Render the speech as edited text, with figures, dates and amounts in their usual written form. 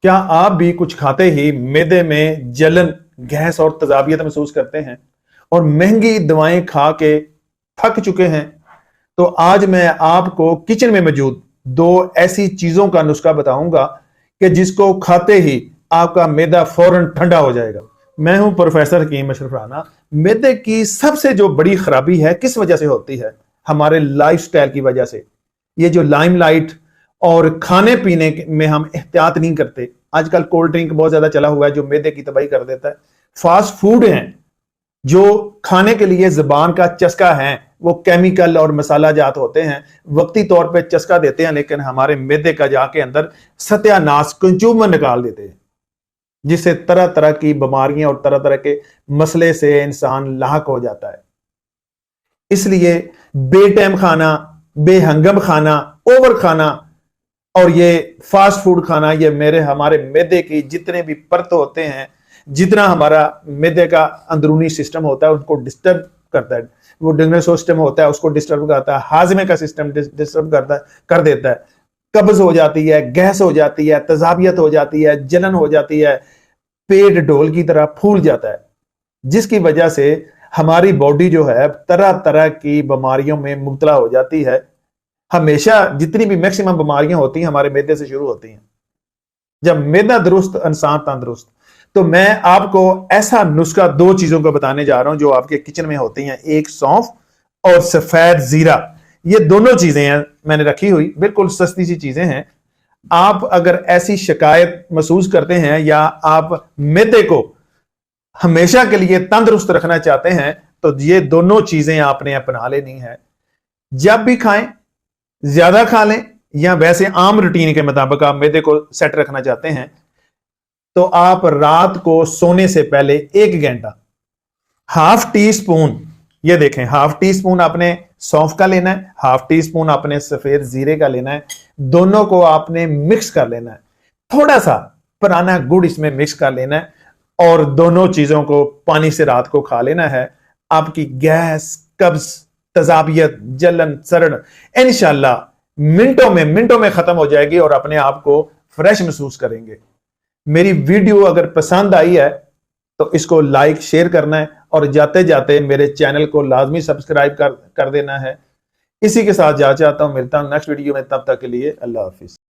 क्या आप भी कुछ खाते ही मैदे में जलन, गैस और तेजाबियत महसूस करते हैं और महंगी दवाएं खा के थक चुके हैं? तो आज मैं आपको किचन में मौजूद दो ऐसी चीजों का नुस्खा बताऊंगा कि जिसको खाते ही आपका मैदा फौरन ठंडा हो जाएगा। मैं हूं प्रोफेसर हकीम अशरफ राना। मैदे की सबसे जो बड़ी खराबी है किस वजह से होती है? हमारे लाइफस्टाइल की वजह से। ये जो लाइमलाइट और खाने पीने में हम एहतियात नहीं करते। आजकल कोल्ड ड्रिंक बहुत ज्यादा चला हुआ है जो मैदे की तबाही कर देता है। फास्ट फूड हैं जो खाने के लिए जुबान का चस्का है, वो केमिकल और मसाला जात होते हैं, वक्ती तौर पे चस्का देते हैं, लेकिन हमारे मैदे का जाके अंदर सत्यानाश कंज्यूमर निकाल देते हैं, जिससे तरह तरह की बीमारियां और तरह तरह के मसले से इंसान लाहक हो जाता है। इसलिए बेटाइम खाना, बेहंगम खाना, ओवर खाना और ये फास्ट फूड खाना, ये हमारे मैदे की जितने भी परत होते हैं, जितना हमारा मैदे का अंदरूनी सिस्टम होता है उसको डिस्टर्ब करता है। वो डिग्नेसो सिस्टम होता है उसको डिस्टर्ब करता है, हाजमे का सिस्टम डिस्टर्ब कर देता है। कब्ज हो जाती है, गैस हो जाती है, तेजाबियत हो जाती है, जलन हो जाती है, पेट ढोल की तरह फूल जाता है, जिसकी वजह से हमारी बॉडी जो है तरह तरह की बीमारियों में मुब्तला हो जाती है। हमेशा जितनी भी मैक्सिमम बीमारियां होती हैं हमारे मैदे से शुरू होती हैं। जब मैदा दुरुस्त, इंसान तंदुरुस्त। तो मैं आपको ऐसा नुस्खा दो चीजों को बताने जा रहा हूं जो आपके किचन में होती हैं, एक सौंफ और सफेद जीरा। ये दोनों चीजें हैं मैंने रखी हुई, बिल्कुल सस्ती सी चीजें हैं। आप अगर ऐसी शिकायत महसूस करते हैं या आप मैदे को हमेशा के लिए तंदुरुस्त रखना चाहते हैं तो ये दोनों चीजें आपने अपना लेनी है। जब भी खाएं, ज्यादा खा लें या वैसे आम रूटीन के मुताबिक आप मैदे को सेट रखना चाहते हैं तो आप रात को सोने से पहले 1 घंटा हाफ टी स्पून, ये देखें, हाफ टी स्पून आपने सौंफ का लेना है, हाफ टी स्पून आपने सफेद जीरे का लेना है। दोनों को आपने मिक्स कर लेना है। थोड़ा सा पुराना गुड़ इसमें मिक्स कर लेना है और दोनों चीजों को पानी से रात को खा लेना है। आपकी गैस, कब्ज, तेजाबियत, जलन, सड़न इंशाल्लाह मिनटों में खत्म हो जाएगी और अपने आप को फ्रेश महसूस करेंगे। मेरी वीडियो अगर पसंद आई है तो इसको लाइक शेयर करना है और जाते जाते मेरे चैनल को लाजमी सब्सक्राइब कर देना है। इसी के साथ जा चाहता हूं, मिलता हूं नेक्स्ट वीडियो में, तब तक के लिए अल्लाह हाफिज।